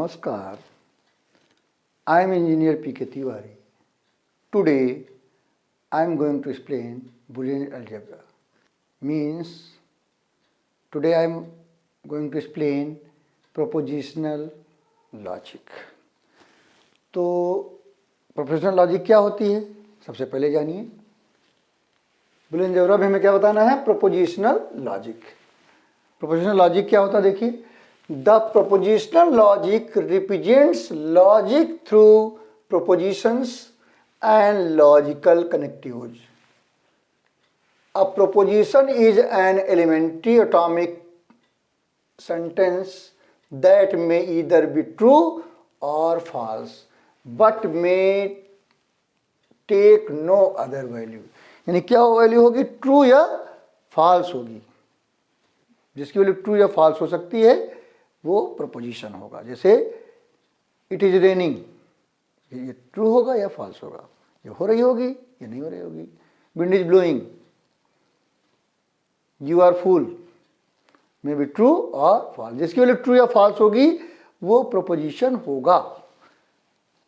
Namaskar, I am Engineer P.K. Tiwari. Today I am going to explain Boolean algebra. Means today I am going to explain propositional logic. तो prepositional logic क्या होती है सबसे पहले जानिए. Boolean algebra में हमें क्या बताना है? Prepositional logic. प्रोपोजिशनल लॉजिक क्या होता है देखिए. The prepositional logic represents logic through propositions and logical connectives. A proposition is an elementary atomic sentence that may either be true or false but may take no other value. यानी क्या value होगी? True या false होगी. जिसकी value true या false हो सकती है वो प्रोपोजिशन होगा. जैसे इट इज रेनिंग, ये ट्रू होगा या फॉल्स होगा? ये हो रही होगी या नहीं हो रही होगी. Wind is blowing, you are fool, may be true और फॉल्स. जिसकी वैल्यू ट्रू या फॉल्स होगी वो प्रोपोजिशन होगा.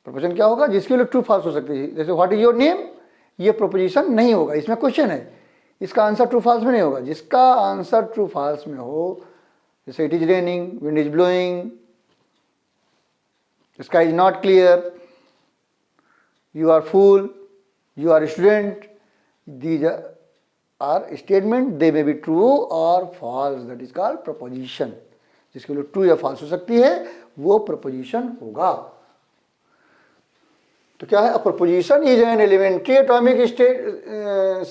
प्रोपोजिशन क्या होगा? जिसकी वैल्यू ट्रू फॉल्स हो सकती है. जैसे व्हाट इज योर नेम, ये प्रोपोजिशन नहीं होगा, इसमें क्वेश्चन है, इसका आंसर ट्रू फॉल्स में नहीं होगा. जिसका आंसर ट्रू फॉल्स में हो, जैसे it is raining, wind is blowing, sky is not clear, you are fool, you are student, these are statement, they may be true or false, that is called proposition. जिसके लिए true या false हो सकती है वो preposition होगा. तो क्या है? A proposition is an elementary atomic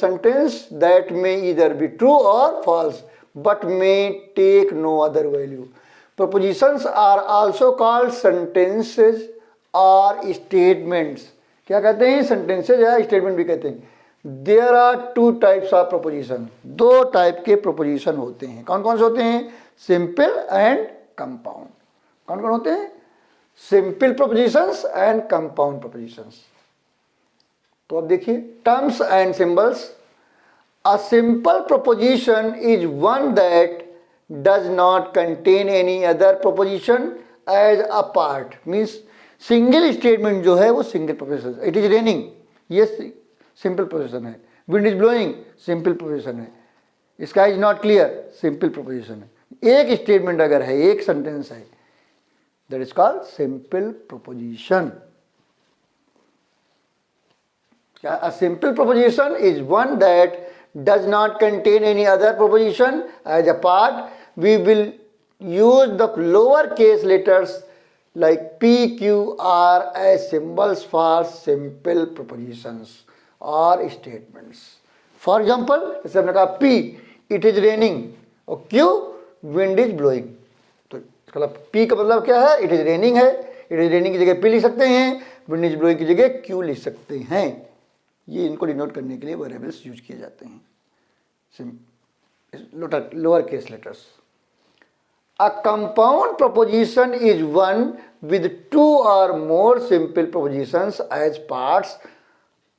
sentence that may either be true और false but may take no other value. Propositions are also called sentences और स्टेटमेंट्स. क्या कहते हैं? सेंटेंसेज या स्टेटमेंट भी कहते हैं. There are two types of proposition. दो टाइप के प्रोपोजिशन होते हैं. कौन कौन से होते हैं? Simple and compound. कौन कौन होते हैं? Simple propositions and compound propositions. तो अब देखिए terms and symbols. A simple proposition is one that does not contain any other proposition as a part. Means single statement जो है वो single proposition. It is raining, ये simple proposition है. Wind is blowing, simple proposition है. Sky is not clear, simple proposition है. एक statement अगर है, एक सेंटेंस है, that is called simple proposition. A simple proposition is one that does not contain any other proposition as a part. We will use the lower case letters like P, Q, R as symbols for simple propositions or statements. For example, जैसे हमने कहा P, it is raining, और Q, wind is blowing. तो इसका मतलब P का मतलब क्या है? It is raining है. It is raining की जगह P लिख सकते हैं, wind is blowing की जगह Q लिख सकते हैं. ये इनको डिनोट करने के लिए वेरिएबल्स यूज किए जाते हैं. Lower case letters. A compound proposition is one with two or more simple propositions as parts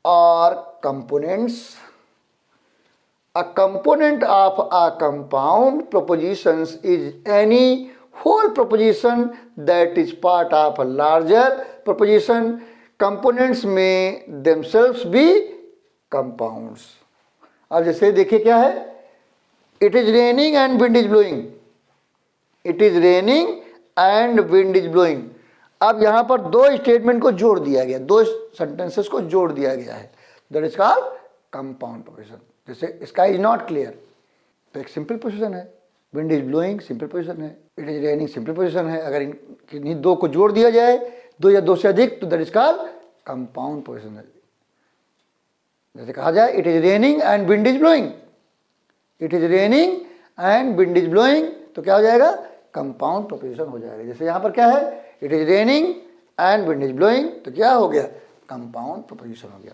or components. A component of a compound proposition is any whole proposition that is part of a larger proposition. Components may themselves be compounds. अब जैसे देखिए क्या है? It is raining and wind is blowing. It is raining and wind is blowing. अब यहाँ पर दो statement को जोड़ दिया गया, दो सेंटेंसेस को जोड़ दिया गया है. That is called compound proposition. जैसे स्काई इज नॉट क्लियर, तो एक सिंपल पोजिशन है. Wind is blowing, simple position है. It is raining, simple position है. अगर इन दो को जोड़ दिया जाए, दो या दो से अधिक, तो that is called compound proposition है. जैसे कहा जाए it is raining and wind is blowing. It is raining and wind is blowing, तो क्या हो जाएगा? कंपाउंड प्रोपोजिशन हो जाएगा. जैसे यहाँ पर क्या है? It is raining and wind is blowing, तो क्या हो गया? कंपाउंड प्रोपोजिशन हो गया.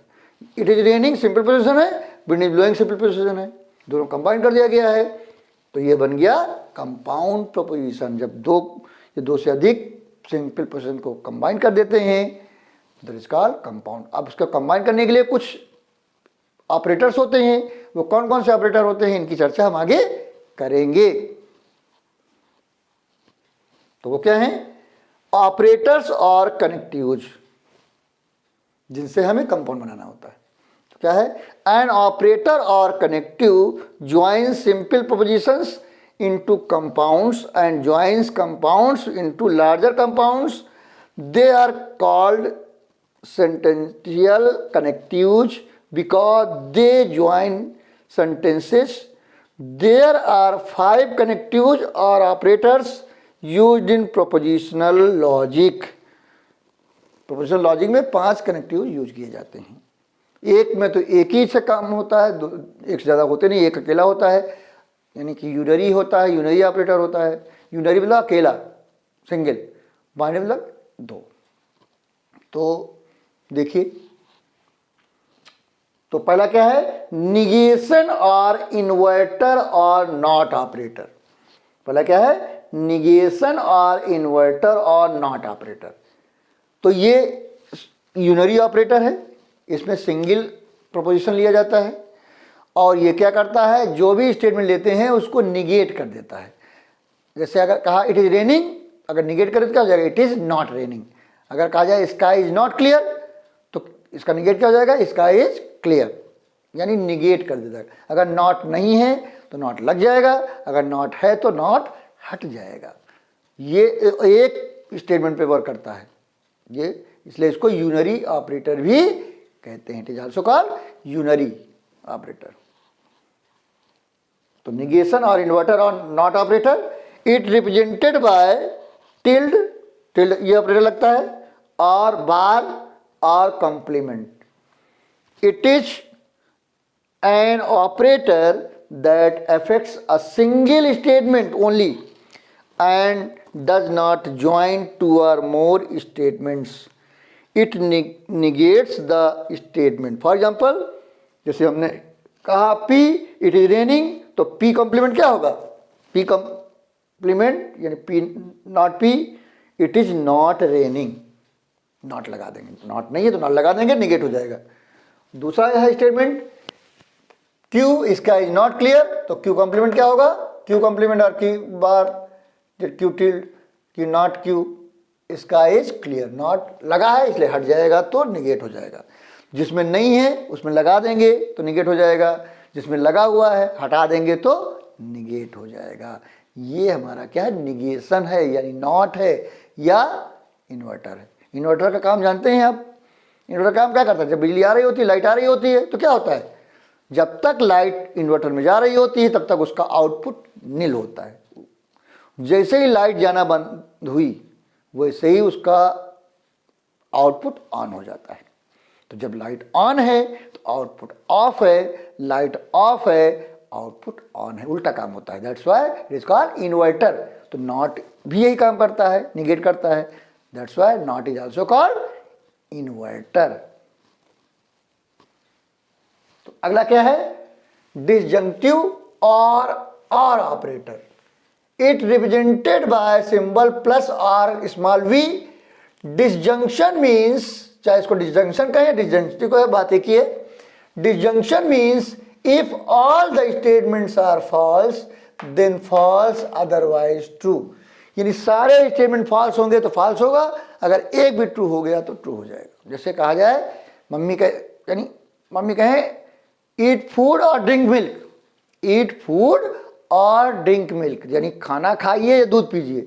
It is raining simple position है, wind is blowing simple position है. दोनों कंबाइन कर दिया गया है, तो ये बन गया कंपाउंड प्रोपोजिशन. जब दो या दो से अधिक सिंपल पोजिशन को कंबाइन कर देते हैं, दैट इज कॉल्ड कंपाउंड. अब उसको कंबाइन करने के लिए कुछ ऑपरेटर्स होते हैं. वो कौन कौन से ऑपरेटर होते हैं, इनकी चर्चा हम आगे करेंगे. तो वो क्या है? ऑपरेटर्स और कनेक्टिव्स जिनसे हमें कंपाउंड बनाना होता है। तो क्या है, एन ऑपरेटर और connective join simple propositions into compounds and joins compounds into larger compounds. They are called sentential connectives because they join sentences. There are 5 connectives or operators used in propositional logic. Prepositional logic में 5 connective use किए जाते हैं। एक में तो एक ही से काम होता है, एक से ज़्यादा होते नहीं, एक अकेला होता है, यानी कि यूनरी होता है, यूनरी ऑपरेटर होता है। यूनरी मतलब अकेला, सिंगल, बाइनरी मतलब 2। तो देखिए, तो पहला क्या है, निगेशन और इन्वर्टर और नॉट ऑपरेटर। पहला क्या है, निगेशन और इन्वर्टर और नॉट ऑपरेटर। तो ये यूनरी ऑपरेटर है, इसमें सिंगल प्रोपोजिशन लिया जाता है और ये क्या करता है, जो भी स्टेटमेंट लेते हैं उसको निगेट कर देता है। जैसे अगर कहा इट इज रेनिंग, अगर निगेट करें तो क्या हो जाएगा, इट इज नॉट रेनिंग। अगर कहा जाए स्काई इज नॉट क्लियर, तो इसका निगेट क्या हो जाएगा, स्काई इज क्लियर, यानी निगेट कर देता है। अगर नॉट नहीं है तो नॉट लग जाएगा, अगर नॉट है तो नॉट हट जाएगा। ये एक स्टेटमेंट पे वर्क करता है ये, इसलिए इसको यूनरी ऑपरेटर भी कहते हैं। It is also called unary operator. तो निगेशन और इन्वर्टर और not operator, it represented by tilde, tilde ये ऑपरेटर लगता है, और बार और complement. It is an operator that affects a single statement only and does not join 2 or more statements. It negates the statement. For example, जैसे हमने कहा P it is raining, तो P complement क्या होगा, P complement यानी P not P it is not raining, not लगा देंगे, not नहीं है तो नॉट लगा देंगे, निगेट हो जाएगा। दूसरा है स्टेटमेंट Q, इसका इज नॉट क्लियर, तो Q कॉम्प्लीमेंट क्या होगा, Q कॉम्प्लीमेंट और Q bar, Q tilde, Q not Q, इसका इज क्लियर, नॉट लगा है इसलिए हट जाएगा तो निगेट हो जाएगा। जिसमें नहीं है उसमें लगा देंगे तो निगेट हो जाएगा, जिसमें लगा हुआ है हटा देंगे तो निगेट हो जाएगा। ये हमारा क्या है, निगेशन है, यानी नॉट है या इन्वर्टर है। इन्वर्टर का काम जानते हैं आप, इन्वर्टर काम क्या करता है, जब बिजली आ रही होती है, लाइट आ रही होती है, तो क्या होता है, जब तक लाइट इन्वर्टर में जा रही होती है तब तक उसका आउटपुट नील होता है। जैसे ही लाइट जाना बंद हुई वैसे ही उसका आउटपुट ऑन हो जाता है। तो जब लाइट ऑन है तो आउटपुट ऑफ है, लाइट ऑफ है आउटपुट ऑन है, उल्टा काम होता है। That's why it is called inverter. तो नॉट भी यही काम करता है, निगेट करता है। That's why not is also called inverter. तो अगला क्या है, डिसजंक्टिव और operator. It represented bye symbol plus और स्मॉल v। डिसजंक्शन मीन्स, चाहे इसको डिसजंक्शन कहें, डिसजंक्टिव को बात एक ही है। Disjunction means if all the statements are false then false, otherwise true. यानी सारे स्टेटमेंट फॉल्स होंगे तो फॉल्स होगा, अगर एक भी ट्रू हो गया तो ट्रू हो जाएगा। जैसे कहा जाए मम्मी कहे, यानी मम्मी कहें ईट फूड और ड्रिंक मिल्क, ईट फूड और ड्रिंक मिल्क, यानी खाना खाइए या दूध पीजिए।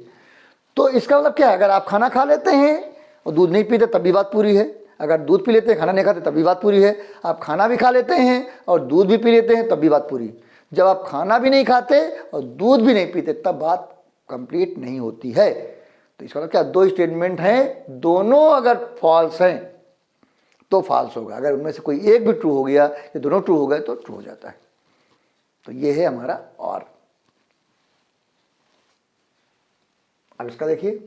तो इसका मतलब क्या है, अगर आप खाना खा लेते हैं और दूध नहीं पीते तब भी बात पूरी है, अगर दूध पी लेते हैं खाना नहीं खाते तब भी बात पूरी है। आप खाना भी खा लेते हैं और दूध भी पी लेते हैं तब भी बात पूरी। जब आप खाना भी नहीं खाते और दूध भी नहीं पीते तब बात कंप्लीट नहीं होती है। तो इसका मतलब क्या, 2 स्टेटमेंट हैं, दोनों अगर फॉल्स हैं तो फॉल्स होगा, अगर उनमें से कोई एक भी ट्रू हो गया या दोनों ट्रू हो गए तो ट्रू हो जाता है। तो ये है हमारा और। अब इसका देखिए,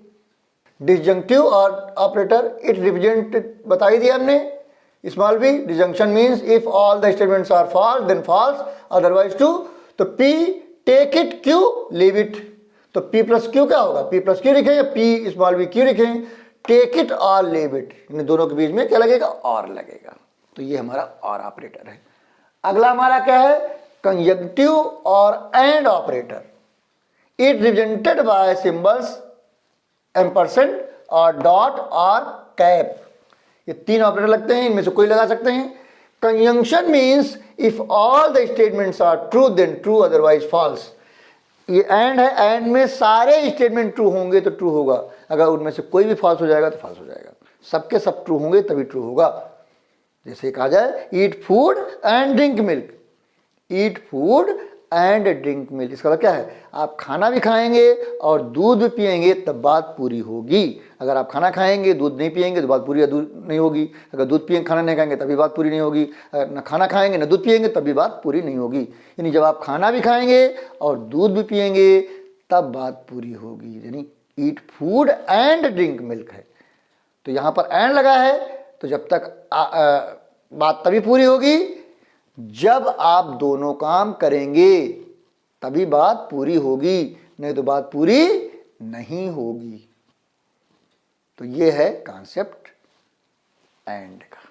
डिसजंक्टिव और ऑपरेटर, इट रिप्रेजेंट बता ही दिया हमने, small v। Disjunction means if all the statements are false then false, otherwise true. तो p take it, q leave it. तो p प्लस q क्या होगा, p प्लस q लिखें या p स्मॉल v q लिखें, टेक इट और leave it, इन दोनों के बीच में क्या लगेगा, और लगेगा। तो ये हमारा और ऑपरेटर है। अगला हमारा क्या है, कंजंक्टिव और and operator. It represented bye symbols ampersand और डॉट और कैप, ये 3 ऑपरेटर लगते हैं, इनमें से कोई लगा सकते हैं। Conjunction means if all the statements are true then true otherwise false. ये एंड है, एंड में सारे स्टेटमेंट ट्रू होंगे तो ट्रू होगा, अगर उनमें से कोई भी फॉल्स हो जाएगा तो फॉल्स हो जाएगा। सबके सब ट्रू होंगे तभी ट्रू होगा। जैसे कहा जाए eat food and drink milk, eat food and drink milk, इसका मतलब क्या है, आप खाना भी खाएंगे और दूध भी पिएंगे तब बात पूरी होगी। अगर आप खाना खाएंगे दूध नहीं पिएंगे तो बात पूरी नहीं होगी। अगर दूध पिएंगे खाना नहीं खाएंगे तभी बात पूरी नहीं होगी। अगर ना खाना खाएंगे ना दूध पिएंगे तब भी बात पूरी नहीं होगी। यानी जब आप खाना भी खाएंगे और दूध भी पिएंगे तब बात पूरी होगी। यानी eat food and drink milk है, तो यहाँ पर एंड लगा है, तो जब तक बात तभी पूरी होगी जब आप दोनों काम करेंगे तभी बात पूरी होगी, नहीं तो बात पूरी नहीं होगी। तो ये है कॉन्सेप्ट एंड का।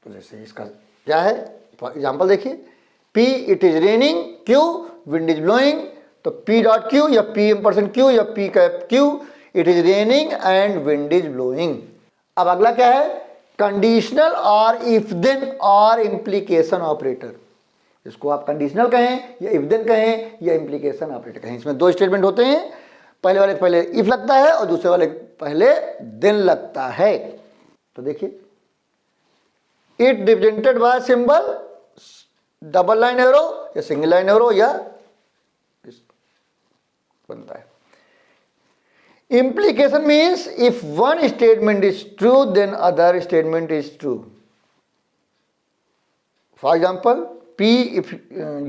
तो जैसे इसका क्या है, फॉर एग्जाम्पल देखिए, P it is raining, Q wind is blowing, तो P डॉट Q या P एम्परसेंट Q या P cap Q, it is raining and wind is blowing. अब अगला क्या है, कंडीशनल और इफ देन और इम्प्लीकेशन ऑपरेटर। इसको आप कंडीशनल कहें या इफ देन कहें या इम्प्लीकेशन ऑपरेटर कहें। इसमें 2 स्टेटमेंट होते हैं, पहले वाले पहले इफ लगता है और दूसरे वाले पहले देन लगता है। तो देखिए, it represented bye symbol double line arrow या सिंगल लाइन एरो या बनता है। Implication means if one statement is true then other statement is true. For example, P if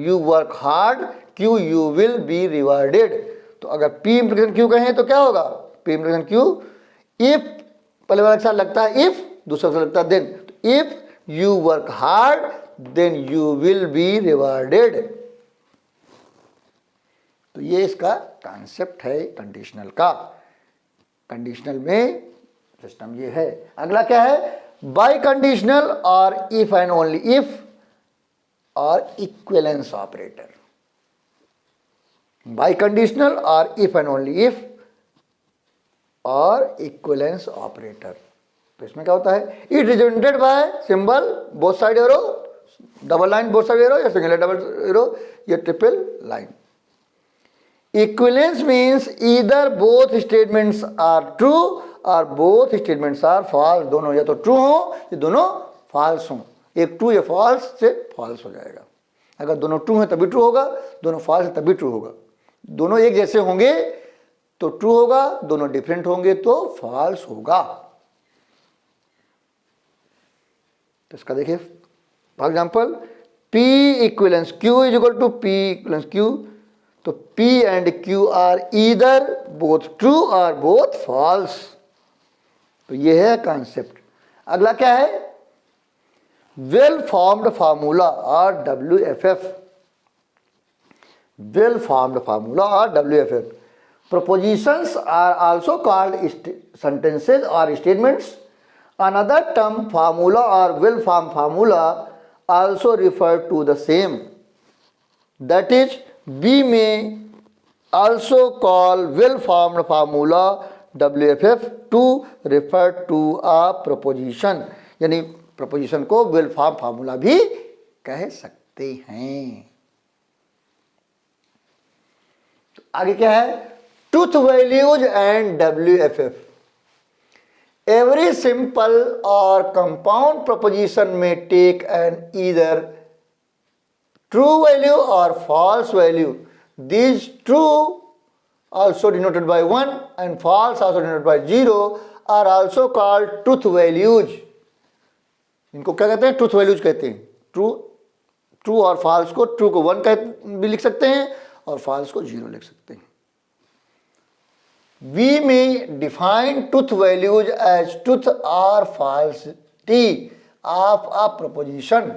you work hard, Q you will be rewarded. तो अगर P implication Q कहें तो क्या होगा, P implication Q, if पहले वाला के साथ लगता है if, दूसरा के साथ लगता है then, तो if you work hard then you will be rewarded। तो ये इसका कॉन्सेप्ट है कंडीशनल का। कंडीशनल में सिस्टम ये है। अगला क्या है, बाय कंडीशनल और इफ एंड ओनली इफ और इक्विवेलेंस ऑपरेटर। बाय कंडीशनल और इफ एंड ओनली इफ और इक्विवेलेंस ऑपरेटर। तो इसमें क्या होता है, it represented bye symbol both side arrow, double line both side arrow या सिंगल डबल एरो या triple line. Equivalence means either both statements are true or both statements are false। दोनों या तो ट्रू हो या दोनों फॉल्स हो। एक ट्रू या फॉल्स से फॉल्स हो जाएगा। अगर दोनों ट्रू हैं तभी ट्रू होगा, दोनों फॉल्स हैं तभी ट्रू होगा। दोनों एक जैसे होंगे तो ट्रू होगा, दोनों डिफरेंट होंगे तो फॉल्स होगा। तो इसका देखिए, for example P equivalence Q is equal to P equivalence Q, तो P and Q are either both true और बोथ फॉल्स। तो ये है कॉन्सेप्ट। अगला क्या है, वेल फॉर्म्ड फार्मूला और WFF। वेल फॉर्म्ड फार्मूला और WFF। Propositions are also called sentences or statements. Another term, formula or well formed formula, also refer to the same. That is, we may also call well-formed formula WFF to refer to a proposition। यानी proposition को well-formed formula भी कह सकते हैं। तो आगे क्या है, truth values and WFF। Every simple or compound proposition may take an either true value or false value. These true also denoted by 1 and false also denoted by 0 are also called truth values। इनको क्या कहते हैं, truth values कहते हैं। True और false को, true को 1 भी लिख सकते हैं और फॉल्स को 0 लिख सकते हैं। We may define truth values as truth or falsity of a proposition।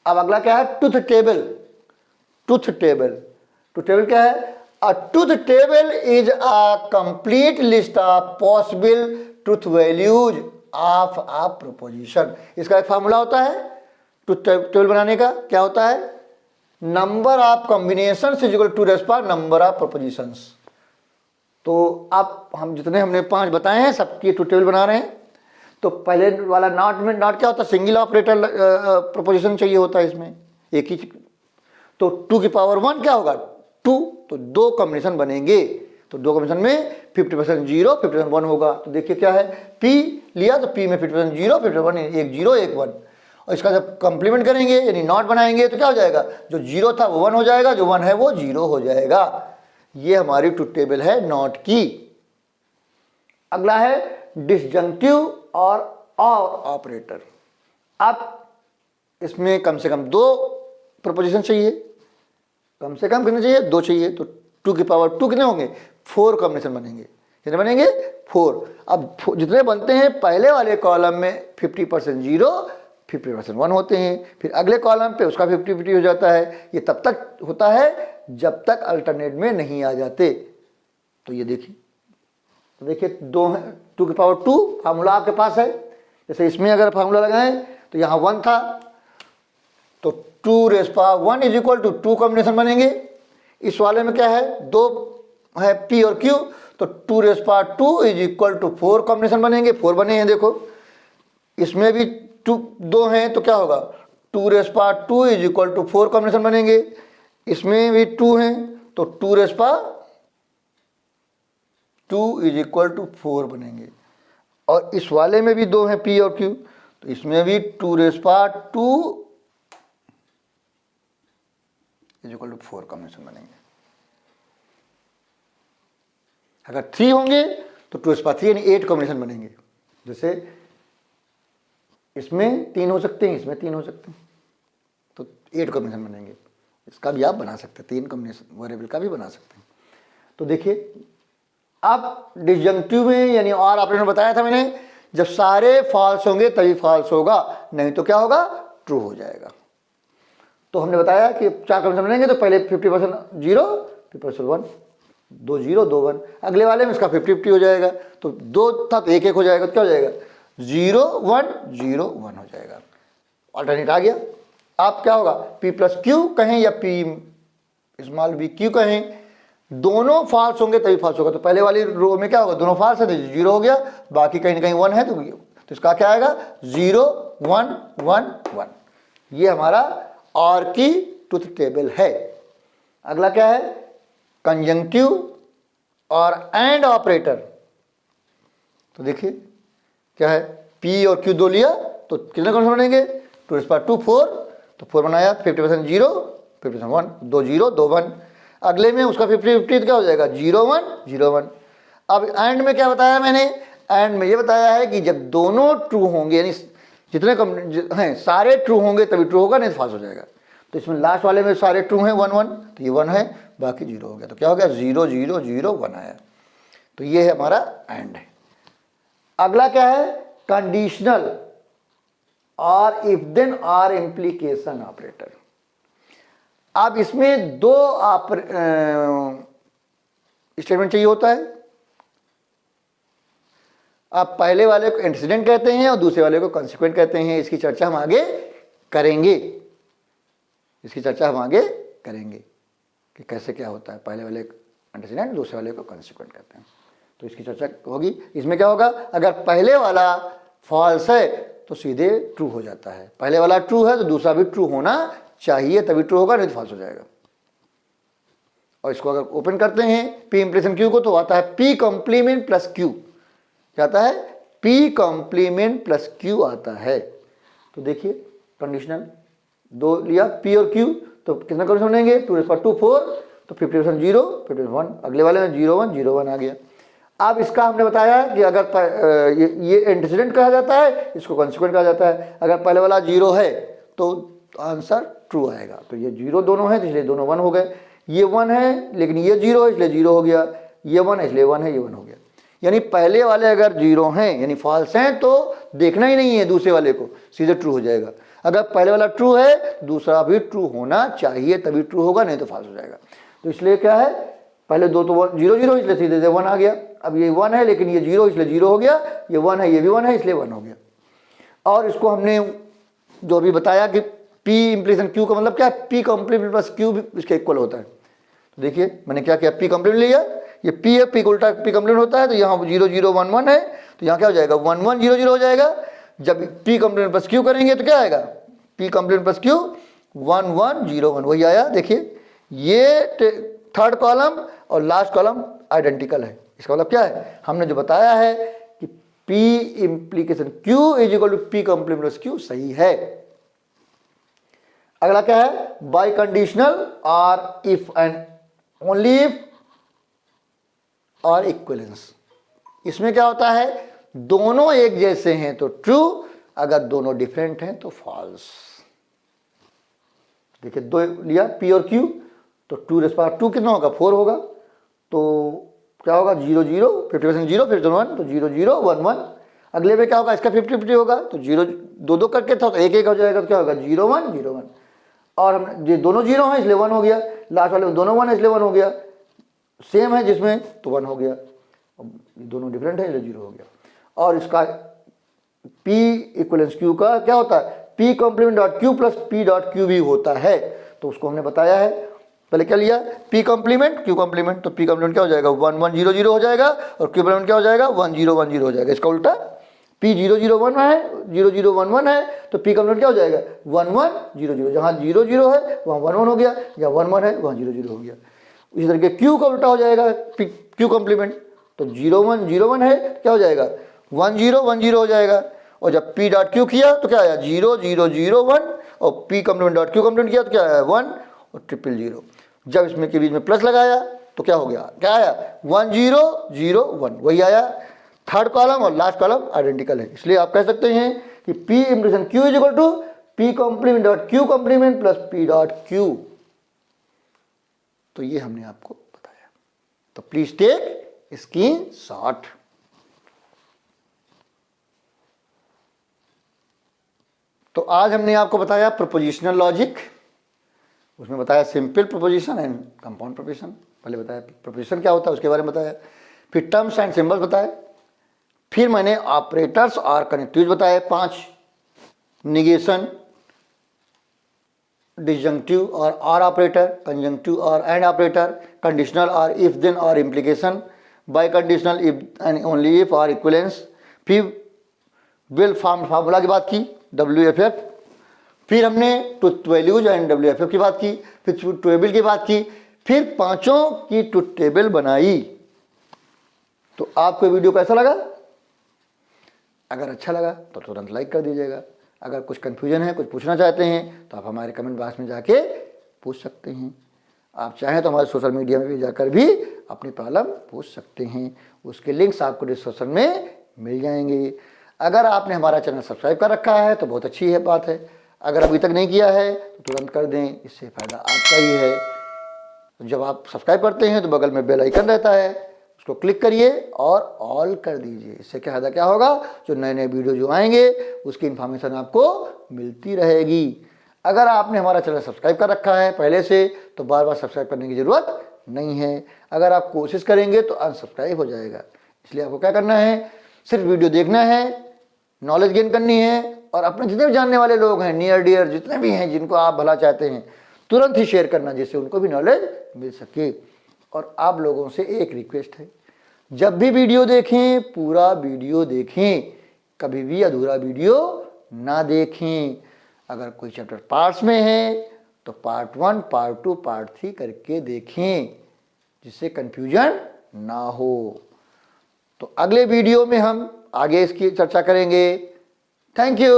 अब अगला क्या है, truth table. Truth table, truth table क्या है, a truth table is a complete list of possible truth values of a proposition. इसका एक formula होता है ट्रूथ टेबल बनाने का। क्या होता है, number of combination is equal to रेस्पा नंबर ऑफ प्रोपोजिशंस। तो आप हम जितने हमने 5 बताए हैं सबकी ट्रूथ टेबल बना रहे हैं। तो पहले वाला नॉट में नॉट क्या होता है, सिंगल ऑपरेटर प्रोपोजिशन चाहिए होता है इसमें एक ही। तो 2 की पावर 1 क्या होगा 2, तो 2 कॉम्बिनेशन बनेंगे। तो 2 कॉम्बिनेशन में 50% 0 50% 1 होगा। तो देखिए क्या है, P लिया तो P में 50% 0 50% 1, एक 0 एक 1, और इसका जब कंप्लीमेंट करेंगे यानी नॉट बनाएंगे तो क्या हो जाएगा, जो 0 था वो 1 हो जाएगा, जो 1 है वो 0 हो जाएगा। ये हमारी ट्रूथ टेबल है नॉट की। अगला है डिसजंक्टिव और ऑपरेटर। अब इसमें कम से कम 2 प्रोपोजिशन चाहिए, कम से कम कितने चाहिए 2 चाहिए। तो 2 की पावर 2 कितने होंगे 4 कॉम्बिनेशन बनेंगे। कितने बनेंगे 4। अब जितने बनते हैं पहले वाले कॉलम में 50% 0 50% 1 होते हैं, फिर अगले कॉलम पे उसका 50-50 हो जाता है। ये तब तक होता है जब तक अल्टरनेट में नहीं आ जाते। तो ये देखिए, तो देखिए 2 है 2 की पावर 2 फार्मूला आपके पास है। जैसे इसमें अगर फार्मूला लगाएं तो यहाँ 1 था, तो 2 raise power 1 is equal to 2 combination बनेंगे। इस वाले में क्या है 2 है P और Q, तो 2 raise power 2 is equal to 4 combination बनेंगे। 4 बने हैं देखो, इसमें भी 2 हैं तो क्या होगा 2 raise power 2 is equal to 4 combination बनेंगे। इसमें भी 2 हैं तो 2 raise power 2 is equal to 4 बनेंगे। और इस वाले में भी 2 हैं P और Q, तो इसमें भी 2 raise power 2 is equal to 4 combination बनेंगे। अगर 3 होंगे तो 2 रेज़ पावर 3 यानी 8 कॉम्बिनेशन बनेंगे। जैसे इसमें 3 हो सकते हैं, इसमें 3 हो सकते हैं, तो 8 कॉम्बिनेशन बनेंगे। इसका भी आप बना सकते हैं, 3 कॉम्बिनेशन वेरिएबल का भी बना सकते हैं। तो देखिए अब डिसजंक्टिव में यानी और ऑपरेटर में बताया था मैंने, जब सारे फॉल्स होंगे तभी फॉल्स होगा, नहीं तो क्या होगा ट्रू हो जाएगा। तो हमने बताया कि 4 कॉम्बिनेशन बनेंगे, तो पहले 50% 0 50% 1, 2 0 2 1, अगले वाले में इसका 50-50 हो जाएगा। तो 2 था तो 1 1 हो जाएगा, तो क्या हो जाएगा 0 1 0 1 हो जाएगा। अल्टरनेट आ गया। अब क्या होगा P प्लस Q कहें या P स्मॉल b Q कहें, दोनों फॉल्स होंगे तभी फॉल्स होगा। तो पहले वाली रो में क्या होगा दोनों फॉल्स है तो 0 हो गया, बाकी कहीं ना कहीं 1 है तो इसका क्या आएगा 0 1 1 1। ये हमारा और की ट्रूथ टेबल है। अगला क्या है कंजंक्टिव और एंड ऑपरेटर। तो देखिए क्या है P और Q 2 लिया तो कितने कॉम्बिनेशन बनेंगे 2 रेज़ पावर 2 4, तो 4 बनाया 50% 0 50% 1, 2 0 2 1, अगले में उसका 50-50 क्या हो जाएगा 0 1 0 1। अब एंड में क्या बताया मैंने, एंड में ये बताया है कि जब दोनों ट्रू होंगे यानी जितने हैं सारे ट्रू होंगे तभी ट्रू होगा, नहीं तो फॉल्स हो जाएगा। तो इसमें लास्ट वाले में सारे ट्रू हैं 1 1, तो ये 1 है बाकी 0 हो गया, तो क्या हो गया 0 0 0 1 आया। तो ये है हमारा एंड है। अगला क्या है कंडीशनल और इफ देन और इम्प्लीकेशन ऑपरेटर। अब इसमें 2 स्टेटमेंट चाहिए होता है। आप पहले वाले को एंटीसीडेंट कहते हैं और दूसरे वाले को कॉन्सिक्वेंट कहते हैं। इसकी चर्चा हम आगे करेंगे, इसकी चर्चा हम आगे करेंगे कि कैसे क्या होता है, पहले वाले एंटीसीडेंट दूसरे वाले को कॉन्सिक्वेंट कहते हैं, तो इसकी चर्चा होगी। इसमें क्या होगा अगर पहले वाला फॉल्स है तो सीधे ट्रू हो जाता है, पहले वाला ट्रू है तो दूसरा भी ट्रू होना चाहिए तभी ट्रू होगा, नहीं तो फॉल्स हो जाएगा। और इसको अगर ओपन करते हैं P इम्प्लिकेशन Q को तो आता है P कॉम्प्लीमेंट प्लस Q, क्या आता है P कॉम्प्लीमेंट प्लस Q आता है। तो देखिए कंडीशनल 2 लिया P और Q, तो कितना कंडीशन बनेंगे 2 रेज़ पावर 2 4, तो 50% 0 50% 1, अगले वाले में 0 1 0 1 आ गया। अब इसका हमने बताया कि अगर ये एंटीसीडेंट कहा जाता है, इसको कॉन्सिक्वेंट कहा जाता है। अगर पहले वाला 0 है तो आंसर ट्रू आएगा। तो ये 0 दोनों है तो इसलिए दोनों 1 हो गए, ये 1 है लेकिन ये 0 है इसलिए 0 हो गया, ये 1 है इसलिए 1 है, ये 1 हो गया। यानी पहले वाले अगर 0 हैं यानी फॉल्स हैं तो देखना ही नहीं है दूसरे वाले को, सीधे ट्रू हो जाएगा। अगर पहले वाला ट्रू है दूसरा भी ट्रू होना चाहिए तभी ट्रू होगा, नहीं तो फॉल्स हो जाएगा। तो इसलिए क्या है पहले 2 तो 0 0 इसलिए सीधे 1 आ गया। अब ये 1 है लेकिन ये 0 इसलिए 0 हो गया, ये 1 है ये भी 1 है इसलिए 1 हो गया। और इसको हमने जो भी बताया कि P इम्प्लिकेशन Q का मतलब क्या है P कॉम्प्लीमेंट प्लस Q भी इसके इक्वल होता है। तो देखिए मैंने क्या किया, पी कंप्लीमेंट लिया, ये पी है, पी को उल्टा पी कंप्लीमेंट होता है, तो यहाँ 0 0 1 1 है, तो यहाँ क्या हो जाएगा 1 1 0 0 हो जाएगा। जब पी कंप्लीमेंट प्लस क्यू करेंगे तो क्या आएगा, पी कंप्लीमेंट प्लस क्यू 1 1 0 1 वही आया। देखिए ये थर्ड कॉलम और लास्ट कॉलम आइडेंटिकल है। इसका मतलब क्या है, हमने जो बताया है कि P implication Q is equal to P complement plus Q सही है। अगला क्या है, बाय कंडीशनल और इफ एंड ओनली इफ और इक्विवेलेंस। इसमें क्या होता है, दोनों एक जैसे हैं तो ट्रू, अगर दोनों डिफरेंट हैं तो फॉल्स। देखिए दो लिया पी और क्यू, तो 2 कितना होगा 4 होगा, तो क्या होगा 0 0 50% 0 फिर 1 तो 0 0 1 1। अगले में क्या होगा, इसका 50-50 होगा तो 0 2 2 करके था तो 1 1 हो जाएगा, तो क्या होगा 0 1 0 1। और हम ये दोनों 0 हैं इसलिए 1 हो गया, लास्ट वाले में दोनों 1 है इसलिए 1 हो गया, सेम है जिसमें तो 1 हो गया, दोनों डिफरेंट है इसलिए 0 हो गया। और इसका P इक्वलेंस Q का क्या होता है, P complement dot Q plus P dot Q भी होता है, तो उसको हमने बताया है। पहले क्या लिया, P कॉम्प्लीमेंट Q कॉम्प्लीमेंट, तो P कॉम्प्लीमेंट क्या हो जाएगा 1 1 0 0 हो जाएगा, और Q कॉम्प्लीमेंट क्या हो जाएगा 1 0 1 0 हो जाएगा। इसका उल्टा P 0 0 1 है 0 0 1 1 है, तो P कॉम्प्लीमेंट क्या हो जाएगा 1 1 0 0, जहाँ 0 0 है वहाँ 1 1 हो गया, जहाँ 1 1 है वहाँ 0 0 हो गया। इसी तरीके Q का उल्टा हो जाएगा Q कॉम्प्लीमेंट, तो 0 1 0 1 है क्या हो जाएगा 1 0 1 0 हो जाएगा। और जब P डॉट Q किया तो क्या आया 0 0 0 1, और P complement dot Q complement किया तो क्या आया 1 और 0 0 0। जब इसमें के बीच में प्लस लगाया तो क्या हो गया, क्या आया 1 0 0 1 वही आया। थर्ड कॉलम और लास्ट कॉलम आइडेंटिकल है, इसलिए आप कह सकते हैं कि P implication Q is equal to P complement dot Q complement plus P dot Q। तो ये हमने आपको बताया, तो प्लीज टेक स्क्रीनशॉट। तो आज हमने आपको बताया प्रोपोजिशनल लॉजिक, उसमें बताया simple proposition and compound proposition. पहले बताया प्रोपोजिशन क्या होता है उसके बारे में बताया, फिर टर्म्स एंड सिंबल्स बताए, फिर मैंने ऑपरेटर्स और कनेक्टिव्स बताए 5, निगेशन, डिसजंक्टिव और ऑपरेटर, कंजंक्टिव और एंड ऑपरेटर, कंडीशनल और इफ देन और implication, bye conditional if and only if और इक्विवेलेंस, फिर विल फार्मूला की बात की WFF, फिर हमने ट्रुथ वैल्यूज एंड WFF की बात की, फिर ट्रुथ टेबल की बात की, फिर पांचों की ट्रुथ टेबल बनाई। तो आपको वीडियो कैसा लगा, अगर अच्छा लगा तो तुरंत लाइक कर दीजिएगा। अगर कुछ कन्फ्यूजन है, कुछ पूछना चाहते हैं तो आप हमारे कमेंट बॉक्स में जाके पूछ सकते हैं। आप चाहें तो हमारे सोशल मीडिया में भी जाकर भी अपनी प्रॉब्लम पूछ सकते हैं, उसके लिंक्स आपको डिस्क्रिप्शन में मिल जाएंगे। अगर आपने हमारा चैनल सब्सक्राइब कर रखा है तो बहुत अच्छी है बात है, अगर अभी तक नहीं किया है तो तुरंत कर दें, इससे फ़ायदा आपका ही है। तो जब आप सब्सक्राइब करते हैं तो बगल में बेल आइकन रहता है, उसको क्लिक करिए और ऑल कर दीजिए। इससे क्या फ़ायदा क्या होगा, जो नए नए वीडियो जो आएंगे उसकी इन्फॉर्मेशन आपको मिलती रहेगी। अगर आपने हमारा चैनल सब्सक्राइब कर रखा है पहले से तो बार बार सब्सक्राइब करने की ज़रूरत नहीं है, अगर आप कोशिश करेंगे तो अनसब्सक्राइब हो जाएगा। इसलिए आपको क्या करना है, सिर्फ वीडियो देखना है, नॉलेज गेन करनी है, और अपने जितने भी जानने वाले लोग हैं, नियर डियर जितने भी हैं जिनको आप भला चाहते हैं, तुरंत ही शेयर करना जिससे उनको भी नॉलेज मिल सके। और आप लोगों से एक रिक्वेस्ट है, जब भी वीडियो देखें पूरा वीडियो देखें, कभी भी अधूरा वीडियो ना देखें। अगर कोई चैप्टर पार्ट्स में है तो पार्ट 1 पार्ट 2 पार्ट 3 करके देखें, जिससे कंफ्यूजन ना हो। तो अगले वीडियो में हम आगे इसकी चर्चा करेंगे। Thank you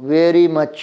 very much.